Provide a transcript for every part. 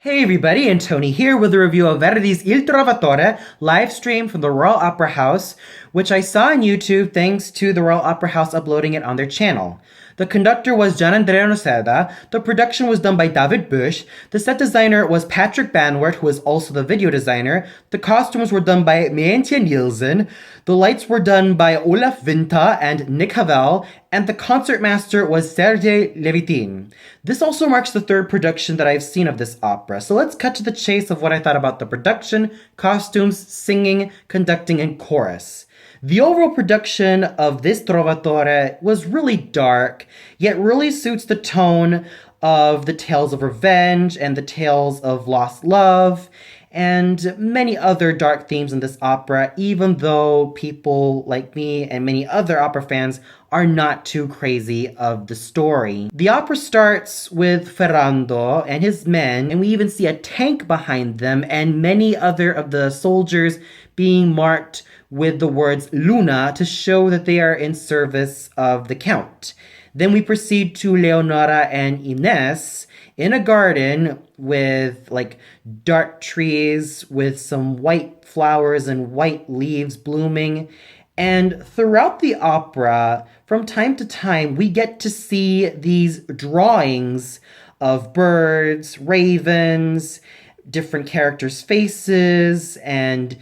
Hey everybody, and Tony here with a review of Verdi's Il Trovatore, live stream from the Royal Opera House, which I saw on YouTube thanks to the Royal Opera House uploading it on their channel. The conductor was Gianandrea Noceda, the production was done by David Bush, the set designer was Patrick Banwart, who is also the video designer, the costumes were done by Mientje Nielsen, the lights were done by Olaf Vinta and Nick Havel, and the concertmaster was Sergei Levitin. This also marks the third production that I've seen of this opera, so let's cut to the chase of what I thought about the production, costumes, singing, conducting, and chorus. The overall production of this Trovatore was really dark, yet really suits the tone of the tales of revenge and the tales of lost love and many other dark themes in this opera, even though people like me and many other opera fans are not too crazy of the story. The opera starts with Ferrando and his men, and we even see a tank behind them and many other of the soldiers being marked with the words Luna to show that they are in service of the Count. Then we proceed to Leonora and Ines in a garden with dark trees with some white flowers and white leaves blooming. And throughout the opera, from time to time, we get to see these drawings of birds, ravens, different characters' faces, and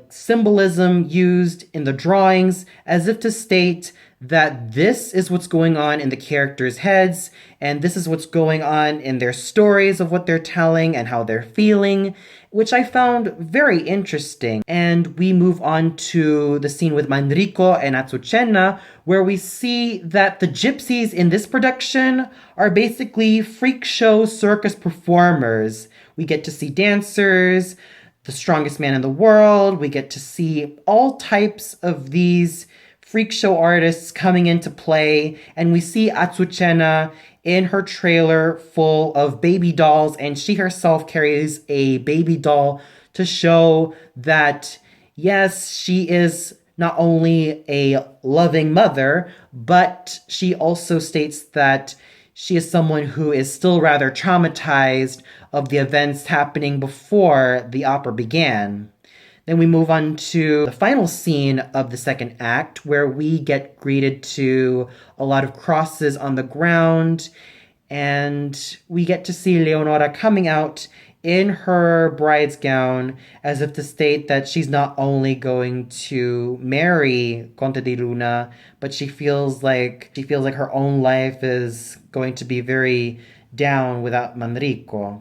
symbolism used in the drawings as if to state that this is what's going on in the characters' heads and this is what's going on in their stories of what they're telling and how they're feeling, which I found very interesting. And we move on to the scene with Manrico and Azucena, where we see that the gypsies in this production are basically freak show circus performers. We get to see dancers, the strongest man in the world. We get to see all types of these freak show artists coming into play, and we see Azucena in her trailer full of baby dolls, and she herself carries a baby doll to show that, yes, she is not only a loving mother, but she also states that she is someone who is still rather traumatized of the events happening before the opera began. Then we move on to the final scene of the second act, where we get greeted to a lot of crosses on the ground, and we get to see Leonora coming out in her bride's gown as if to state that she's not only going to marry Conte di Luna, but she feels like her own life is going to be very down without Manrico.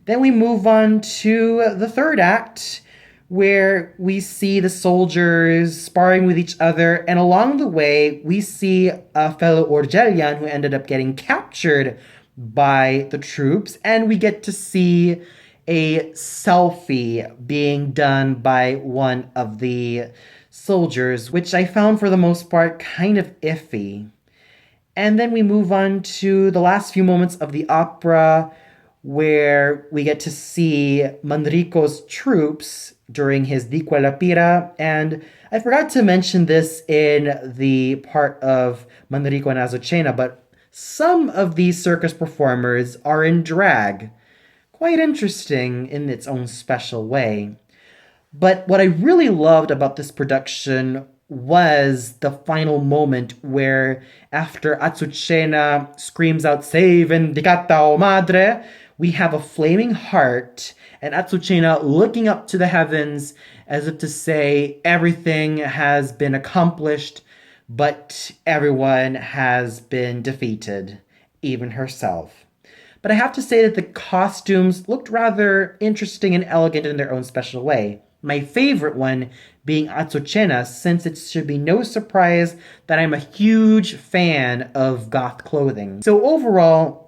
Then we move on to the third act, where we see the soldiers sparring with each other, and along the way, we see a fellow Orgellian who ended up getting captured by the troops, and we get to see a selfie being done by one of the soldiers, which I found for the most part kind of iffy. And then we move on to the last few moments of the opera, where we get to see Manrico's troops during his Di Quella Pira, and I forgot to mention this in the part of Manrico and Azucena, but some of these circus performers are in drag. Quite interesting in its own special way. But what I really loved about this production was the final moment where, after Azucena screams out, "Sei vendicata, o madre," we have a flaming heart and Azucena looking up to the heavens as if to say everything has been accomplished, but everyone has been defeated, even herself. But I have to say that the costumes looked rather interesting and elegant in their own special way. My favorite one being Azucena, since it should be no surprise that I'm a huge fan of goth clothing. So overall,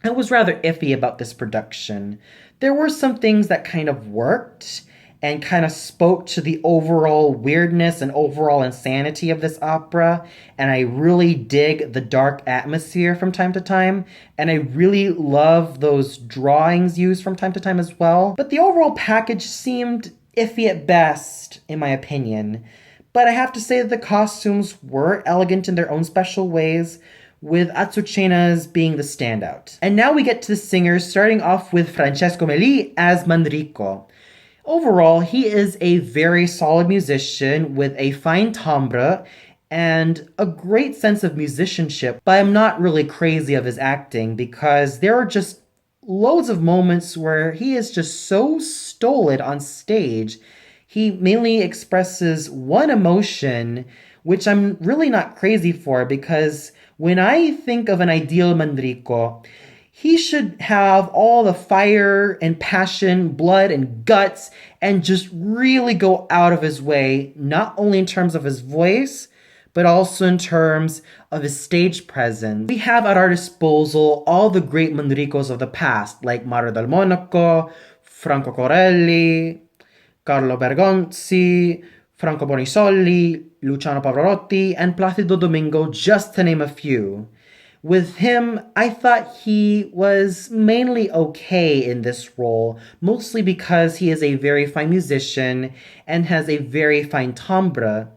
I was rather iffy about this production. There were some things that kind of worked and kind of spoke to the overall weirdness and overall insanity of this opera, and I really dig the dark atmosphere from time to time, and I really love those drawings used from time to time as well. But the overall package seemed iffy at best, in my opinion. But I have to say that the costumes were elegant in their own special ways. with Azucena's being the standout. And now we get to the singers, starting off with Francesco Meli as Manrico. Overall, he is a very solid musician with a fine timbre and a great sense of musicianship, but I'm not really crazy of his acting because there are just loads of moments where he is just so stolid on stage. He mainly expresses one emotion, which I'm really not crazy for because when I think of an ideal Manrico, he should have all the fire and passion, blood and guts, and just really go out of his way, not only in terms of his voice, but also in terms of his stage presence. We have at our disposal all the great Manricos of the past, like Mario del Monaco, Franco Corelli, Carlo Bergonzi, Franco Bonisoli, Luciano Pavarotti, and Placido Domingo, just to name a few. With him, I thought he was mainly okay in this role, mostly because he is a very fine musician and has a very fine timbre.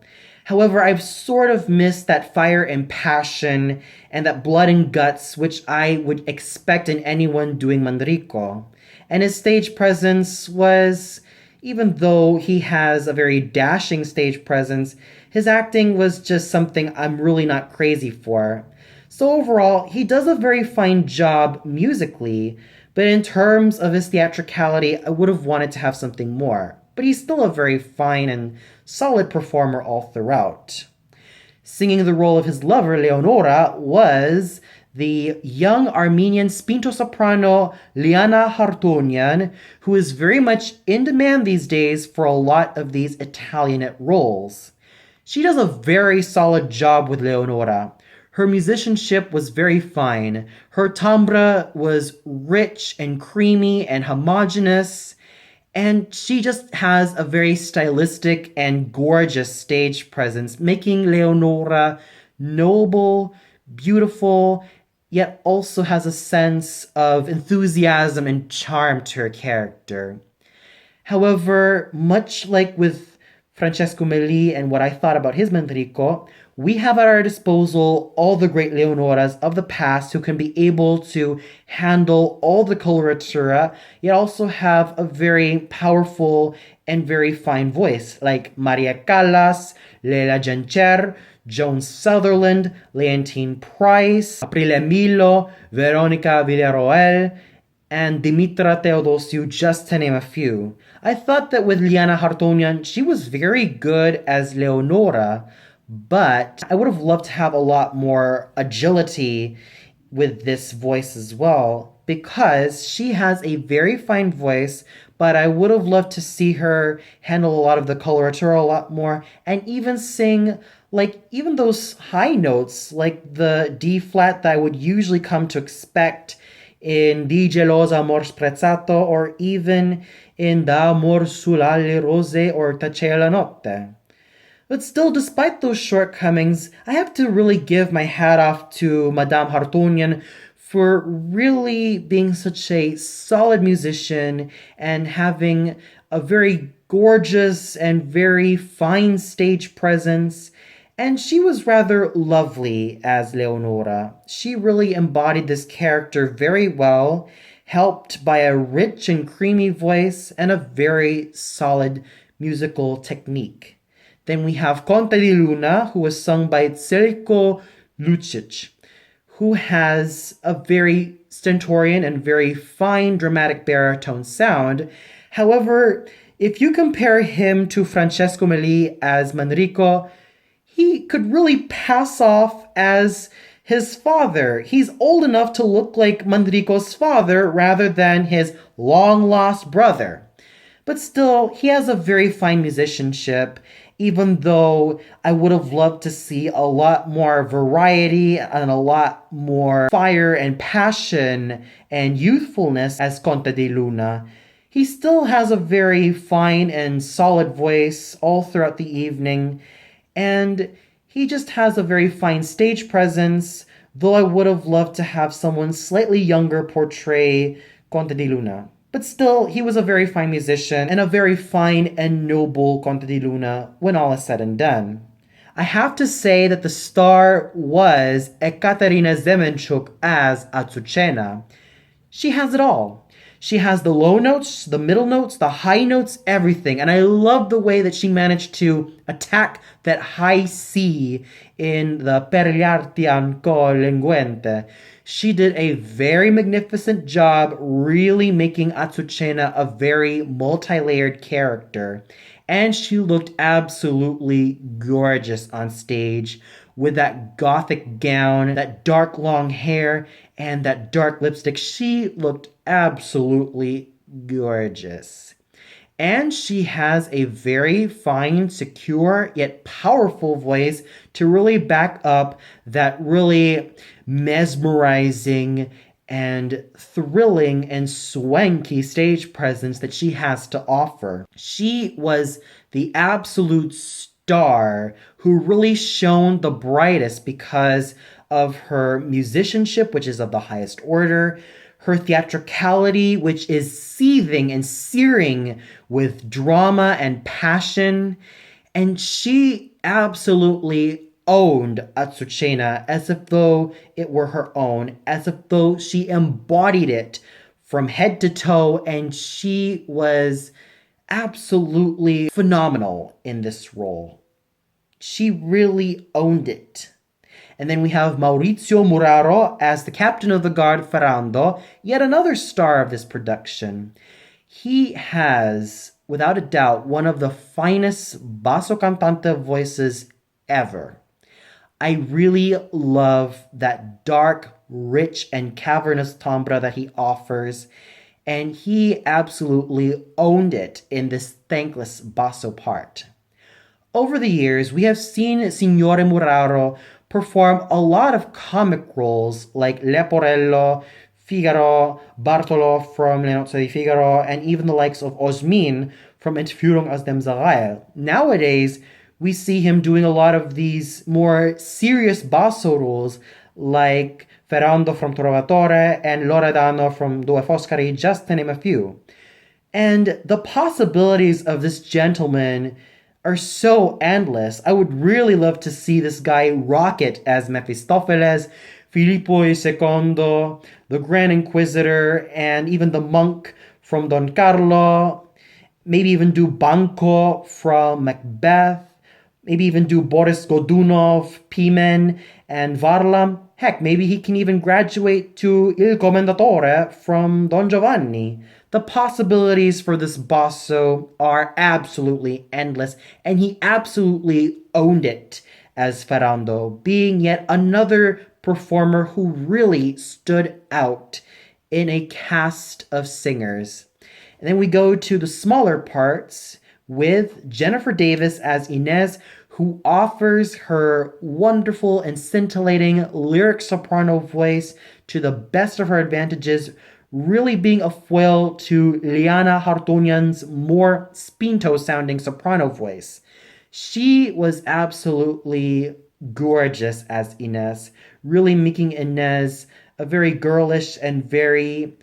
However, I've sort of missed that fire and passion and that blood and guts which I would expect in anyone doing Manrico. And his stage presence was, even though he has a very dashing stage presence, his acting was just something I'm really not crazy for. So overall, he does a very fine job musically, but in terms of his theatricality, I would have wanted to have something more. But he's still a very fine and solid performer all throughout. Singing the role of his lover, Leonora, was the young Armenian spinto soprano Liana Hartonian, who is very much in demand these days for a lot of these Italianate roles. She does a very solid job with Leonora. Her musicianship was very fine. Her timbre was rich and creamy and homogeneous. And she just has a very stylistic and gorgeous stage presence, making Leonora noble, beautiful, yet also has a sense of enthusiasm and charm to her character. However, much like with Francesco Meli and what I thought about his Manrico, we have at our disposal all the great Leonoras of the past who can be able to handle all the coloratura, yet also have a very powerful and very fine voice, like Maria Callas, Leila Gencer, Joan Sutherland, Leontine Price, Aprile Milo, Veronica Villarroel, and Dimitra Teodosiou, just to name a few. I thought that with Liana Hartonian, she was very good as Leonora, but I would have loved to have a lot more agility with this voice as well, because she has a very fine voice, but I would have loved to see her handle a lot of the coloratura a lot more, and even sing like even those high notes, like the D flat that I would usually come to expect in Di geloso amor sprezzato, or even in Da amor sulle rose or Tacea la notte. But still, despite those shortcomings, I have to really give my hat off to Madame Hartonian for really being such a solid musician and having a very gorgeous and very fine stage presence. And she was rather lovely as Leonora. She really embodied this character very well, helped by a rich and creamy voice and a very solid musical technique. Then we have Conte di Luna, who was sung by Celiko Lucic, who has a very stentorian and very fine dramatic baritone sound. However, if you compare him to Francesco Meli as Manrico, he could really pass off as his father. He's old enough to look like Manrico's father rather than his long-lost brother. But still, he has a very fine musicianship, even though I would have loved to see a lot more variety and a lot more fire and passion and youthfulness as Conte di Luna. He still has a very fine and solid voice all throughout the evening, and he just has a very fine stage presence, though I would have loved to have someone slightly younger portray Conte di Luna. But still, he was a very fine musician and a very fine and noble Conte di Luna when all is said and done. I have to say that the star was Ekaterina Semenchuk as Azucena. She has it all. She has the low notes, the middle notes, the high notes, everything. And I love the way that she managed to attack that high C in the Per gli arti ancora linguente. She did a very magnificent job really making Azucena a very multi-layered character. And she looked absolutely gorgeous on stage with that gothic gown, that dark long hair, and that dark lipstick. She looked absolutely gorgeous. And she has a very fine, secure, yet powerful voice to really back up that really mesmerizing and thrilling and swanky stage presence that she has to offer. She was the absolute star who really shone the brightest because of her musicianship, which is of the highest order, her theatricality, which is seething and searing with drama and passion, and she absolutely owned Azucena as if though it were her own, as if though she embodied it from head to toe, and she was absolutely phenomenal in this role. She really owned it. And then we have Maurizio Muraro as the captain of the guard Ferrando, yet another star of this production. He has, without a doubt, one of the finest basso cantante voices ever. I really love that dark, rich, and cavernous timbre that he offers, and he absolutely owned it in this thankless basso part. Over the years, we have seen Signore Muraro perform a lot of comic roles like Leporello, Figaro, Bartolo from Le Nozze di Figaro, and even the likes of Osmin from Entführung aus dem Serail. Nowadays, we see him doing a lot of these more serious basso roles like Ferrando from Trovatore and Loredano from Due Foscari, just to name a few. And the possibilities of this gentleman are so endless. I would really love to see this guy rock it as Mephistopheles, Filippo II, the Grand Inquisitor, and even the monk from Don Carlo. Maybe even do Banco from Macbeth. Maybe even do Boris Godunov, Pimen, and Varlam. Heck, maybe he can even graduate to Il Commendatore from Don Giovanni. The possibilities for this basso are absolutely endless, and he absolutely owned it as Ferrando, being yet another performer who really stood out in a cast of singers. And then we go to the smaller parts with Jennifer Davis as Inez, who offers her wonderful and scintillating lyric soprano voice to the best of her advantages, really being a foil to Liana Hartonian's more spinto-sounding soprano voice. She was absolutely gorgeous as Inez, really making Inez a very girlish and very,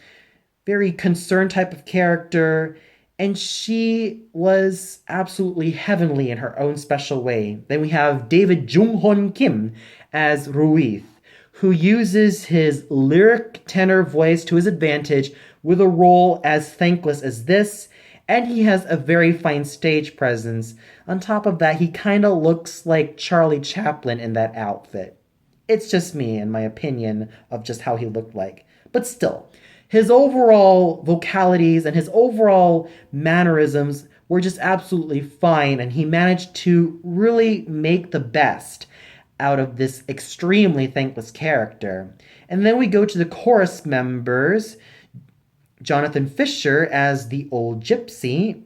very concerned type of character, and she was absolutely heavenly in her own special way. Then we have David Jung-Hon Kim as Ruith, who uses his lyric tenor voice to his advantage with a role as thankless as this, and he has a very fine stage presence. On top of that, he kind of looks like Charlie Chaplin in that outfit. It's just me and my opinion of just how he looked like. But still, his overall vocalities and his overall mannerisms were just absolutely fine, and he managed to really make the best out of this extremely thankless character. And then we go to the chorus members, Jonathan Fisher as the old gypsy,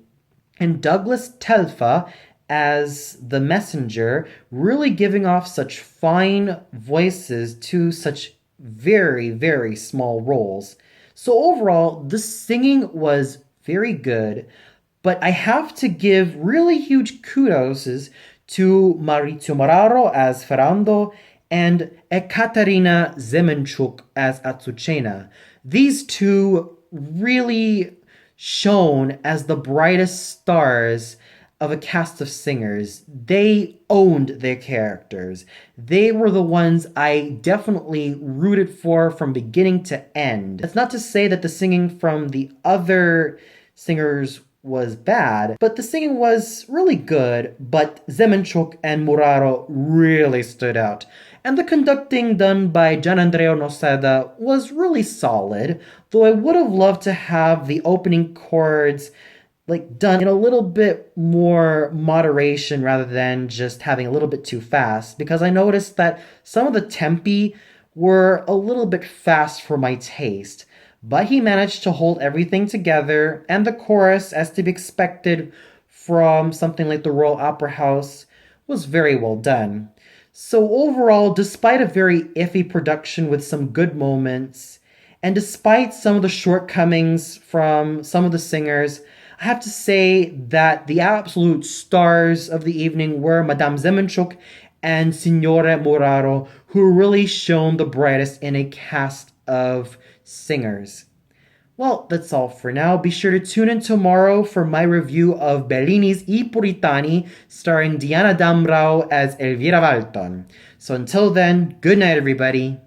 and Douglas Telfa as the messenger, really giving off such fine voices to such very, very small roles. So overall, the singing was very good, but I have to give really huge kudos to Maurizio Muraro as Ferrando and Ekaterina Semenchuk as Azucena. These two really shone as the brightest stars of a cast of singers. They owned their characters. They were the ones I definitely rooted for from beginning to end. That's not to say that the singing from the other singers was bad, but the singing was really good, but Semenchuk and Muraro really stood out. And the conducting done by Gianandrea Noceda was really solid, though I would have loved to have the opening chords done in a little bit more moderation rather than just having a little bit too fast, because I noticed that some of the tempi were a little bit fast for my taste. But he managed to hold everything together, and the chorus, as to be expected from something like the Royal Opera House, was very well done. So overall, despite a very iffy production with some good moments, and despite some of the shortcomings from some of the singers, I have to say that the absolute stars of the evening were Madame Semenchuk and Signore Muraro, who really shone the brightest in a cast of singers. Well, that's all for now. Be sure to tune in tomorrow for my review of Bellini's I Puritani, starring Diana Damrau as Elvira Walton. So until then, good night, everybody.